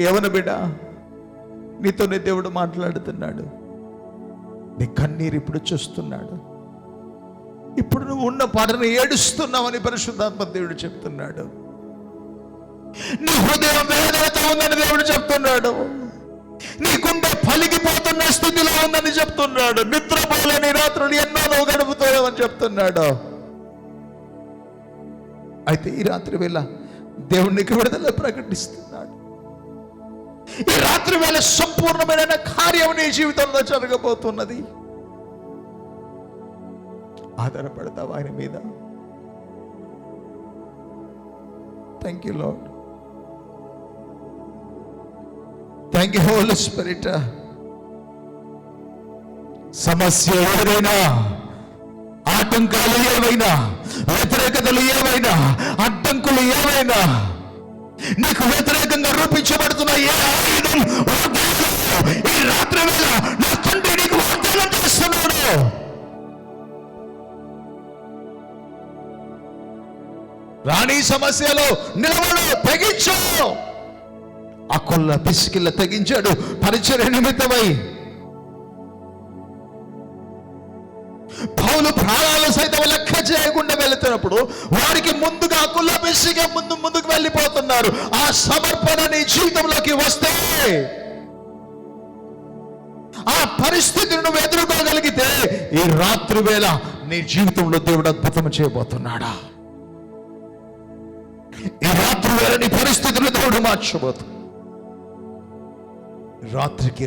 యవన బిడ్డ, నీతోనే దేవుడు మాట్లాడుతున్నాడు. నీ కన్నీరు ఇప్పుడు చూస్తున్నాడు. ఇప్పుడు నువ్వు ఉన్న పాటను ఏడుస్తున్నావని పరిశుద్ధాత్మ దేవుడు చెప్తున్నాడు. నీ హృదయం వేదనతో ఉందని దేవుడు చెప్తున్నాడు. నీ గుండె పలిగిపోతున్న స్థితిలో ఉందని చెప్తున్నాడు. నిద్రపోలేని రాత్రులు ఎన్నో నువ్వు గడుపుతావని చెప్తున్నాడు. అయితే ఈ రాత్రి వేళ దేవునికి విడుదల ప్రకటిస్తున్నాడు. ఈ రాత్రి వేళ సంపూర్ణమైన కార్యం నీ జీవితంలో జరగబోతున్నది. ఆధారపడతావు ఆయన మీద. Thank you Lord. Thank you Holy Spirit. సమస్య ఏదైనా, ఆటంకాలు ఏవైనా, వ్యతిరేకతలు ఏవైనా, అడ్డంకులు ఏవైనా, నీకు వ్యతిరేకంగా రూపించబడుతున్న ఏ ఆయుధం ఈ రాత్రి వేళ నా తండ్రి నీకు వాగ్దానం చేస్తున్నాడు. రాణి సమస్యలో నిలవడు, తెగించు. ఆ కొల్ల పిసికిల్ల తెగించాడు పరిచర్య నిమిత్తమై. పౌలు ప్రాణాలు సైతం లెక్క చేయకుండా వెళుతున్నప్పుడు వారికి ముందుగా కుల్ల పిసిగా ముందుకు వెళ్ళిపోతున్నారు. ఆ సమర్పణ నీ జీవితంలోకి వస్తే, ఆ పరిస్థితిని నువ్వు ఎదుర్కోగలిగితే, ఈ రాత్రి వేళ నీ జీవితంలో దేవుడు అద్భుతం చేయబోతున్నాడా. ఈ రాత్రి వేళ నీ పరిస్థితులు దేవుడు మార్చబోతు. రాత్రికి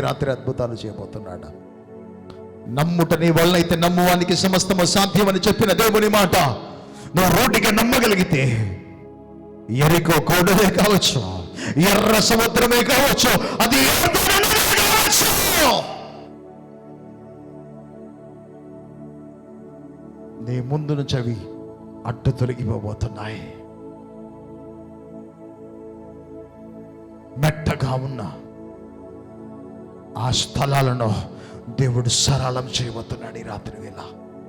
రాత్రి అద్భుతాలు చేయబోతున్నాడా. నమ్ముట నీ వల్ల అయితే నమ్మువానికి సమస్తము సాధ్యమని చెప్పిన దేవుని మాట నువ్వు రోడ్డుగా నమ్మగలిగితే, ఎరికో కోడలే కావచ్చు, ఎర్ర సముద్రమే కావచ్చు, అది కావచ్చు, నీ ముందు నుంచి అవి అడ్డు తొలగిపోబోతున్నాయి. మెట్టగా ఉన్న ఆ స్థలాలను దేవుడు సరళం చేయబోతున్నాడు ఈ రాత్రి వేళ.